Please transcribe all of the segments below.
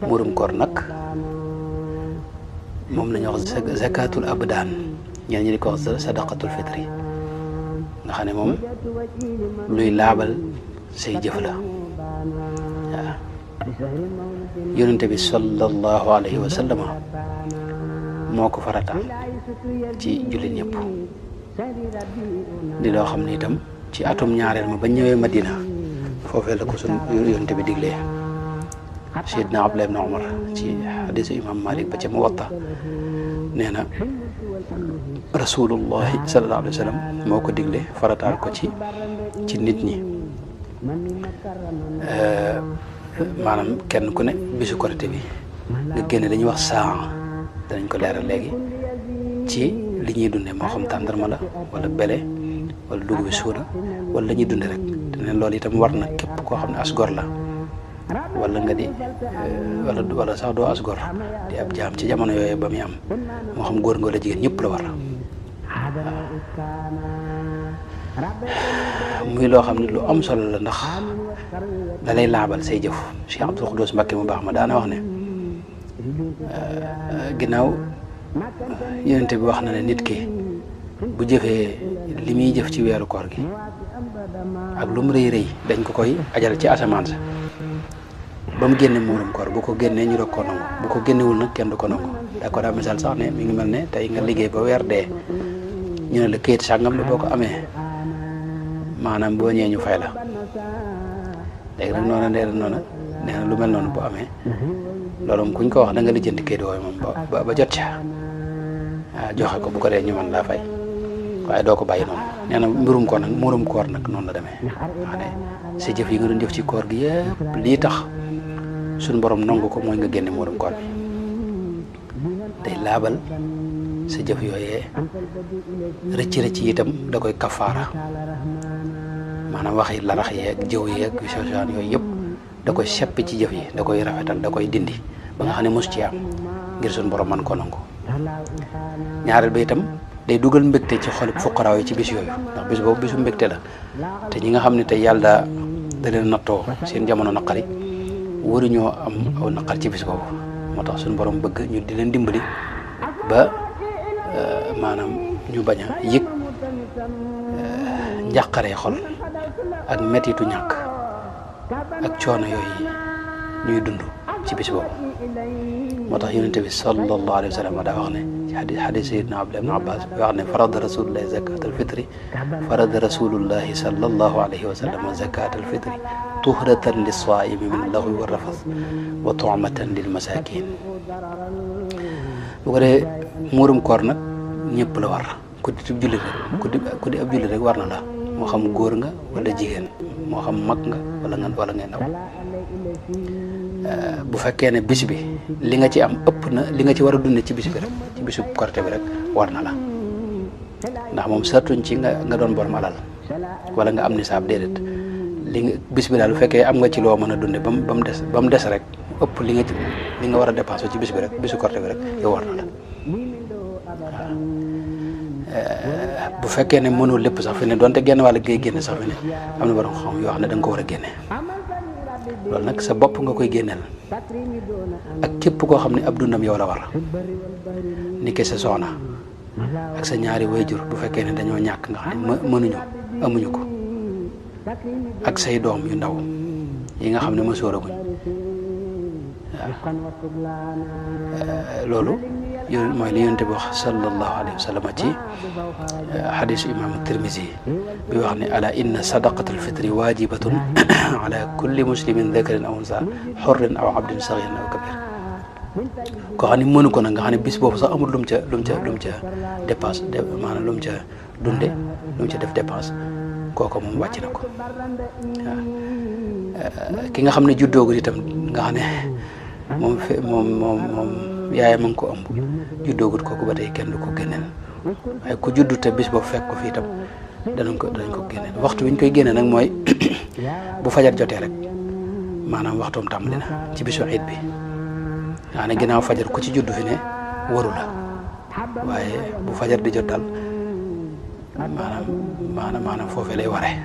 muurum koor nag moom la ñuy wax zakatul abdaan ñenn ñi di ko wax sadaqatul fitri nga xam ne moom luy laabal say jëf la waaw yonente bi sallallahu alayhi wa sallam moo ko farata ci jullit ñëpp di loo xam ne itam ci atum ñaareel ma ba ñëwee Madina foofee la ko sun yonente bi diglee Seydina Abdullah ibn Umar ci hadisu imam Malik ba ca Muwatta nee na rasulullahi sallallahu alayhi wa sallam moo ko digle farataal ko ci nit ñi maanaam kenn ku ne bisu korité bi nga génne dañuy wax saa danañ ko leeral léegi ci li ñuy dunde moo xam tàndarma la wala bele wala dugub bi suuna wala la ñuy dunde rek te ne loolu itam war na képp koo xam ne asgor la wala nga di wala sax doo asgor di ab jaam ci jamono yooyu ba muy am moo xam góor nga wala jigéen ñëpp la war muy loo xam ne lu am solo la ndax da lay laabal say jëf Cheikh Abdul Xudoos Mbakke mu baax ma daana wax ne ginnaaw yonente bi wax na ne nit ki bu jëfee li muy jëf ci weeru koor gi ak lu mu rëy rëy dañ ko koy ajal ci asamaan sa ba mu génne muurum koor bu ko génnee ñu doog ko nangu bu ko génnewul nag kenn du ko nangu da ko daa misaal sax ne mi ngi mel ne tey nga liggéey ba weer dee ñu ne la këyit sàngam la boo ko amee maanaam boo ñëwee ñu fay la léegi nag noona nee na lu mel noonu bu amee loolu moom kuñ ko wax da nga lijjanti këyit wooyu moom ba jot ca joxe ko bu ko dee ñu mën laa fay waaye doo ko bàyyi noonu nee na mbirum koor nag muurum koor nag noonu la demee wax ne sa jëf yi nga doon jëf ci koor gi yëpp lii tax suñu borom nangu ko mooy nga génne muurum koor bi day laabal sa jëf yooyee rëcc itam da koy kafaara maanaam waxi larax yeeg jëw yeeg sosaan yooyu yëpp da koy seppi ci jëf yi da koy rafetal da koy dindi ba nga xam ne mos ci am ngir suñu borom man ko nangu ñaareel ba itam day dugal mbégte ci xolub fuqaraaw yi ci bis yooyu ndax bis boobu bisu mbégte la te ñi nga xam ne tey yàlla da leen nattoo seen jamono naqari waruñoo am aw naqar ci bis boobu moo tax suñu borom bëgg ñu di leen dimbali ba maanaam ñu bañ a yëg njàqaree xol ak mettitu ñàkk ak coono yooyu ñuy dund ci bis boobu moo tax yonente bi sallallahu alayhi wa sallam daa wax ne ci xadis sayidna Abdullah ibn Abbas wax ne farada rasulullahi zakat alfitri farada rasulullahi sallallahu alayhi wa sallam zakat alfitri tuhratan lissaimi min lahwi wa rafas wa tu'matan lil masakin bu ko dee muurum koor nag ñëpp la war ku di ab jullit rek ku di ab jullit rek war na la moo xam góor nga wala jigéen moo xam mag nga wala ngay ndaw bu fekkee ne bis bi li nga ci am ëpp na li nga ci war a dunde ci bis bi rek ci bisu korite bi rek war na la ndax moom sartuñ ci nga doon borom alal wala nga am nisaab déedéet li nga bis bi daal bu fekkee am nga ci loo mën a dunde ba mu des rek ëpp li nga war a dépensé ci bis bi rek bisu korite bi rek yow war na la bu fekkee ne mënul lépp sax fi ne donte genn wàll ngay génne sax fi ne am na borom xam yoo xam ne da nga ko war a génne loolu nag sa bopp nga koy génneel ak képp koo xam ne ab dundam yow la war ni ke sa soxna ak sa ñaari wayjur bu fekkee ne dañoo ñàkk nga xam ne amuñu ko ak say doom yu ndaw yi nga xam ne ma sóoraguñ waaw loolu mooy li yonent bi wax sallallahu alayhi wa sallam ci xadisu imam Tirmisi bi wax ne ala inna sadaqatal fitri wajibatun ala kulli muslimin dakarin aw unsa xurrin aw abdin sagirin aw kabir koo xam ne mënu ko nag nga xam ne bis boobu sax amul lu mu ca dépense maanaam lu mu ca dunde lu mu ca def dépense kooku moom wàcc na ko waaw ki nga xam ne juddoogul itam nga xam ne moom yaayam ma ngi ko ëmb juddoogut kooku ba tey kenn du ko génneel waaye ku juddu te bis boobu fekk ko fii itam danañ ko génneel waxtu wi ñu koy génne nag mooy bu fajar jotee rek maanaam waxtoom tàmbali na ci bisu iid bi nga ne ginnaaw fajar ku ci juddu fi ne waru la waaye bu fajar di jot daal maanaam foofee lay waree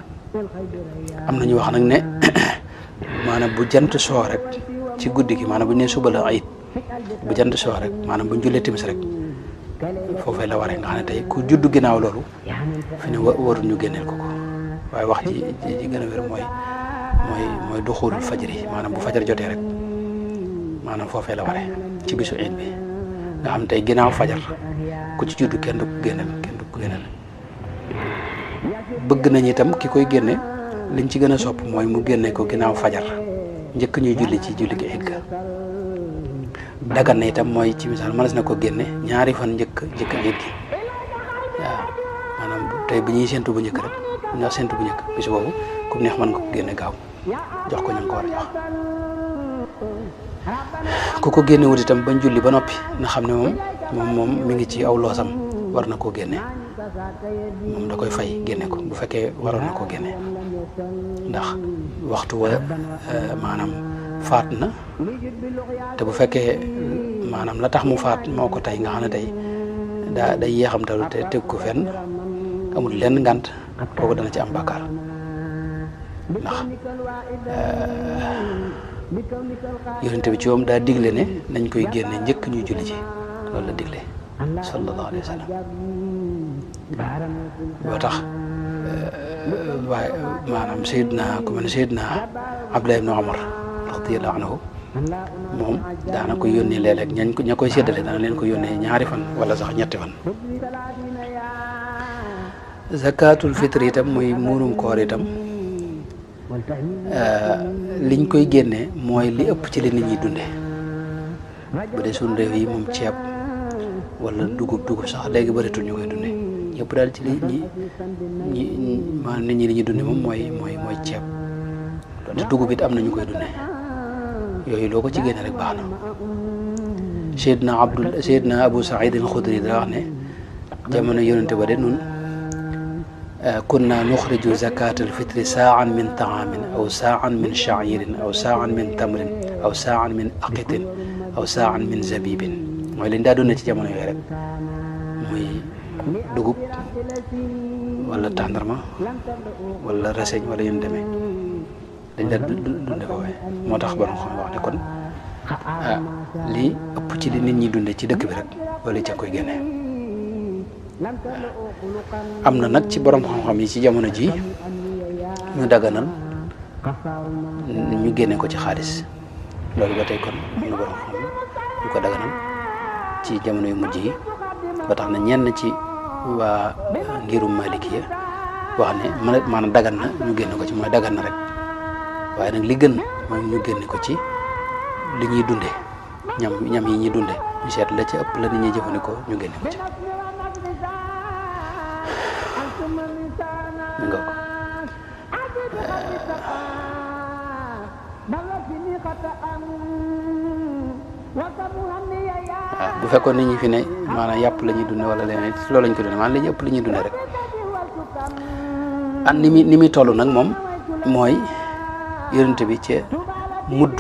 am na ñu wax nag ne maanaam bu jant soo rek ci guddi gi maanaam bu ñu nee suba la ayit bu jant soo rek maanaam bu ñu jullee timis rek foofee la waree nga xam ne tey ku juddu ginnaaw loolu fi ne warul ñu génneel ko waaye wax ji gën a wér mooy duxulul fajar yi maanaam bu fajar jotee rek maanaam foofee la waree ci bisu iid bi nga xam tey ginnaaw fajar ku ci juddu kenn du ko génneel bëgg nañ itam ki koy génne liñ ci gën a sopp mooy mu génne ko ginnaaw fajar njëkk ñuy julli ci julli gi iid ga dagan na itam mooy ci misaal mënees na ko génne ñaari fan njëkk iid gi waaw maanaam tey bi ñuy séntu bu njëkk rek ñoo séntu bu njëkk bis boobu ku neex mën nga ko génne gaaw jox ko ñu ko war a jox ku ko génne wut itam bañ julli ba noppi na xam ne moom mi ngi ci aw loosam war na koo génne moom da koy fay génne ko bu fekkee waroon na koo génne ndax waxtu wa maanaam faat na te bu fekkee maanaam la tax mu faat moo ko tey nga xam ne tey day yeexamtalu te teg ko fenn amul lenn ngànt kooku dana ci am bàkkaar ndax yonent bi ci moom daa digle ne nañ koy génne njëkk ñuy julli ji loolu la digle sallallahu alayhi wa sallam boo tax waaye maanaam ku mel ne Seydina Abdullah ibn Umar radiyallahu anhu moom daana ko yónnee léeg-léeg ña koy séddale dana leen ko yónnee ñaari fan wala sax ñetti fan zakatul fitri itam muy muurum koor itam liñ koy génnee mooy li ëpp ci li nit ñi dunde bu dee suñu réew yi moom ceeb wala dugub sax léegi bëritul ñu koy dunde yëpp daal ci li maanaam nit ñi li ñuy dunde moom mooy ceeb te dugub it am na ñu koy dunde yooyu loo ko ci génne rek baax na Seydina Abu Saïd al-Xudri daa wax ne jamono yonente ba de nun kunna nuxriju zakat alfitri saa'an min taamin aw saa'an min sha'irin aw saa'an min tamrin aw saa'an min aqitin aw saa'an min zabibin mooy liñ daa dunde ci jamono yooyu rek muy dugub wala tàndarma wala reseñ wala yéen demee dañ daa dunde ko waaye moo tax borom xam wax ne kon lii ëpp ci li nit ñi dunde ci dëkk bi rek loolu ca koy génne am na nag ci borom xam-xam yi ci jamono ji ñu daganal ñu génne ko ci xaalis loolu ba tey kon ñu borom xam ñu ko daganal ci jamono yu mujj yi ba tax na ñenn ci waa ngirum Malikiya wax ne maanaam dagan na ñu génne ko ci mooy dagan na rek waaye nag li gën mooy ñu génne ko ci li ñuy dunde ñam yi ñuy dunde ñu seet la ci ëpp la nit ñuy jëfandikoo ñu génne ko ci bu fekkoon nit ñi fi ne maanaam yàpp la ñuy dunde wala leneen loolu lañ ko dunde maanaam li ñu ëpp li ñuy dunde rek ni muy toll nag moom mooy yonent bi ci mudd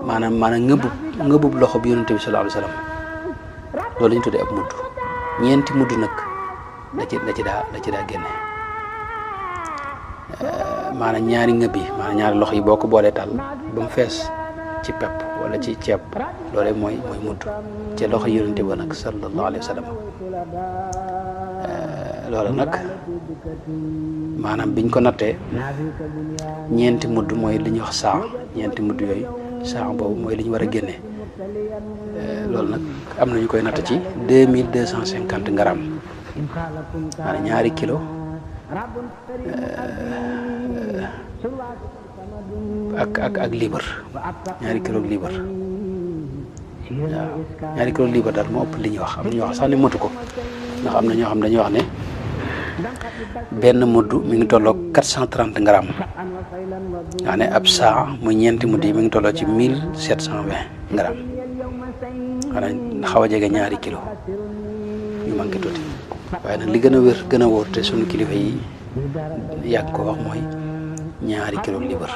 maanaam ngëbub loxo bi yonent bi sallallahu alayhi wa sallam loolu la ñu tuddee ab mudd ñeenti mudd nag la ci daa génne maanaam ñaari ngëb yi maanaam ñaari loxo yi boo ko boolee taal ba mu fees ci pepp wala ci ceeb loolee mooy mudd ci loxo yonent ba nag sallallahu alayhi wa sallam loola nag maanaam biñ ko nattee ñeenti mudd mooy li ñuy wax saa ñeenti mudd yooyu saa boobu mooy li ñu war a génne loolu nag am na ñu koy natt ci 2250 grammes maanaam ñaari kilo ak liibar ñaari kilo ak liibar waaw ñaari kilo liibar daal moo ëpp li ñuy wax am na ñoo wax sax ne motu ko ndax am na ñoo xam dañuy wax ne benn mudd mi ngi tolloo 430 grammes nga ne ab saa muy ñeenti mudd yi mi ngi tolloo ci 1720 grammes xanaa xaw a jege ñaari kilo ñu manqué tuuti waaye nag li gën a wér gën a wóor te sunu kilifa yi yàgg ko wax mooy ñaari kilo liibar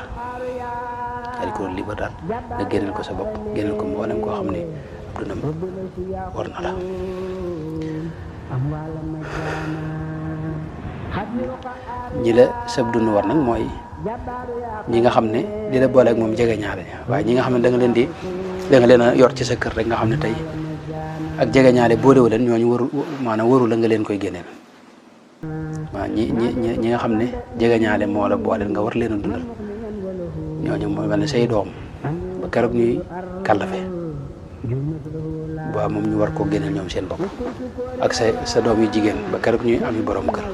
daal nga génneel ko sa bopp génneel ko mboolem koo xam ne dundam war na la ñi la sab dund war nag mooy ñi nga xam ne li la boole ak moom jege ñaale waaye ñi nga xam ne da nga leen a yor ci sa kër rek nga xam ne tey ak jege ñaale boolewu leen ñooñu waru la nga leen koy génneel waaw ñi nga xam ne jege ñaale moo la boole nga war leen a dundal ñooñu mooy mel ne say doom ba keroog ñuy kàllafe waaw moom ñu war koo génneel ñoom seen bopp ak sa doom yu jigéen ba keroog ñuy ami borom kër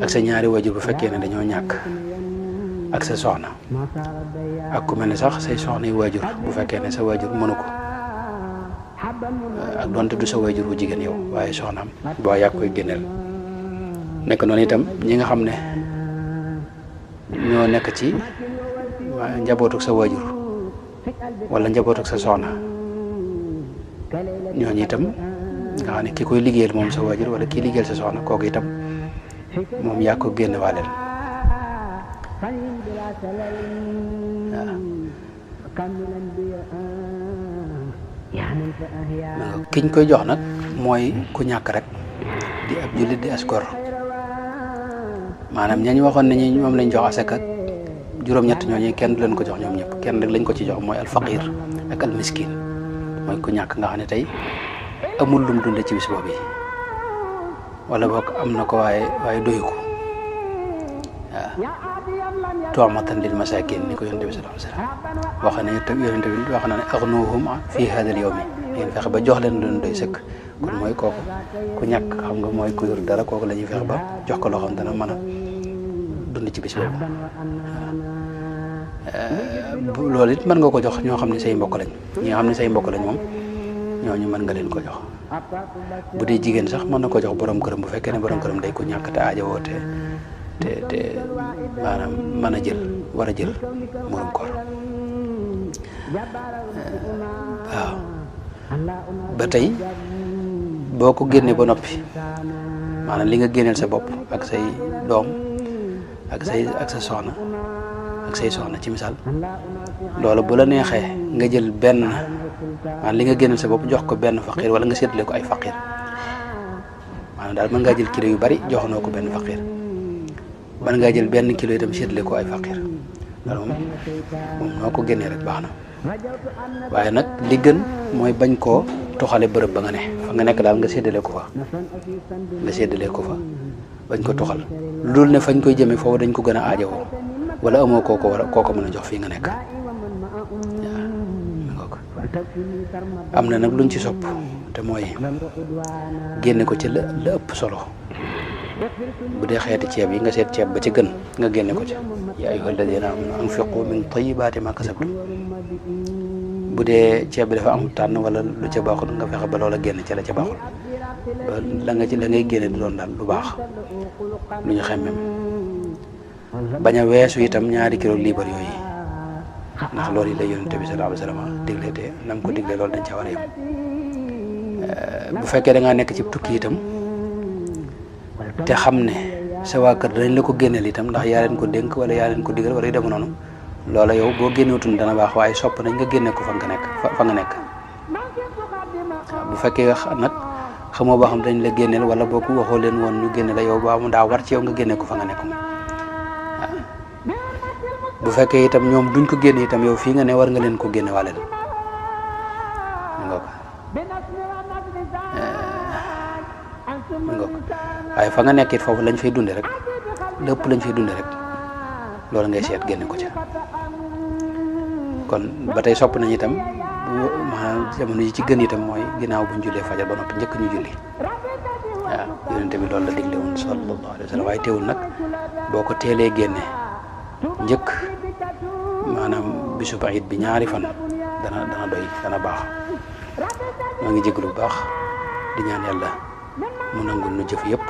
ak sa ñaari waajur bu fekkee ne dañoo ñàkk ak sa soxna ak ku mel ne sax say soxna yu waajur bu fekkee ne sa waajur mënu ko ak donte du sa waajur bu jigéen yow waaye soxnaam boo yàgg koy génneel nekk noonu itam ñi nga xam ne ñoo nekk ci njabootuk sa waajur wala njabootuk sa soxna ñooñu itam nga xam ne ki koy liggéeyal moom sa waajur wala kii liggéeyal sa soxna kooku itam moom yaa ko génne waaleel waaw kiñ koy jox nag mooy ku ñàkk rek di ab jullit di askor maanaam ñañ waxoon ne ñi moom lañ jox asaka juróom-ñett ñooñu kenn du leen ko jox ñoom ñëpp kenn rek lañ ko ci jox mooy alfaqir ak almiskin mooy ku ñàkk nga xam ne tey amul lum dunde ci bis boobu yi wala boog am na ko waaye doyu ko waaw tu'matan lil masakin ni ko yonent bi sallallahu alayhi wasallam wax ne yonent bi wax na ne aghnuhum fi hadha al yawmi ngeen fexe ba jox leen leen doy sëkk kon mooy kooku ku ñàkk xam nga mooy ku yor dara kooku la ñuy fexe ba jox ko loo xam dana mën a dund ci bis boobu loolu it mën nga ko jox ñoo xam ne say mbokk lañ ñi nga xam ne say mbokk lañ moom ñooñu mën nga leen ko jox bu dee jigéen sax mën na ko jox borom këram bu fekkee ne borom këram day ko ñàkk te aajowoo te maanaam mën a war a jël murum koor waaw ba tey boo ko génnee ba noppi maanaam li nga génneel sa bopp ak say doom ak sa soxna ak say soxna ci misaal loolu bu la neexee nga jël benn maanaam li nga génneel sa bopp jox ko benn faqir wala nga séddale ko ay faqir maanaam daal mën ngaa jël kilo yu bari joxonoo ko benn faqir mën ngaa jël benn kilo itam séddale ko ay faqir loolu moom noo ko génnee rek baax na waaye nag li gën mooy bañ koo toxale bërëb ba nga ne fa nga nekk daal nga séddale ko fa bañ ko toxal loolu ne fañ koy jëmee foofu dañ ko gën a aajowoo wala amoo kooko mën a jox fii nga nekk waaw am na nag luñ ci sopp te mooy génne ko ci la ëpp solo bu dee xeeti ceeb yi nga seet ceeb ba ci gën nga génne ko ci yaa ayyuhal ladina amanu anfiqu min tayyibati ma kasabtum bu dee ceeb bi dafa am tànn wala lu ca baaxul nga fexe ba loola génn ci la ca baaxul ba la ngay génne di doon daal lu baax lu ñu xemmem bañ a weesu itam 2 kilo liibar yooyu ndax loolu yi la yonent bi sallallahu alayhi wasallam digle te nam ko digle loolu dañ ca war a yem bu fekkee da ngaa nekk ci tukki itam te xam ne sa waa kër dañ la ko génneel itam ndax yaa leen ko dénk wala yaa leen ko digal wala yu dem noonu loola yow boo génnewutul dana baax waaye sopp nañ nga génne ko fa nga nekk waaw bu fekkee nag xamoo boo xam dañ la génneel wala boo ko waxoo leen woon ñu génne la yow ba mu daa war ci yow nga génne ko fa nga nekk waaw bu fekkee itam ñoom duñ ko génne itam yow fii nga ne war nga leen ko génne wàlleel waaye fa nga nekk it foofu lañ fay dunde rek lépp lañ fay dunde rek loolu ngay seet génne ko ca kon ba tey sopp nañ itam maanaam jamono yi ci gën itam mooy ginnaaw buñ jullee fajar ba noppi njëkk ñu julli waaw yonente bi loolu la digle woon sallallahu alayhi wa sallam waaye teewul nag boo ko teelee génne njëkk maanaam bisub Iid bi 2 fan dana doy dana baax maa ngi jégalu bu baax di ñaan yàlla mu nangul nu jëf yëpp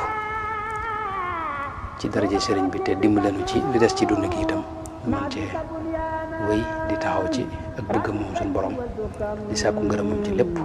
ci daraje sëriñ bi te dimbale nu ci li des ci dund gi itam man cee wéy di taxaw ci ak bëgg moom suñu borom di sàkku ngërëmam ci lépp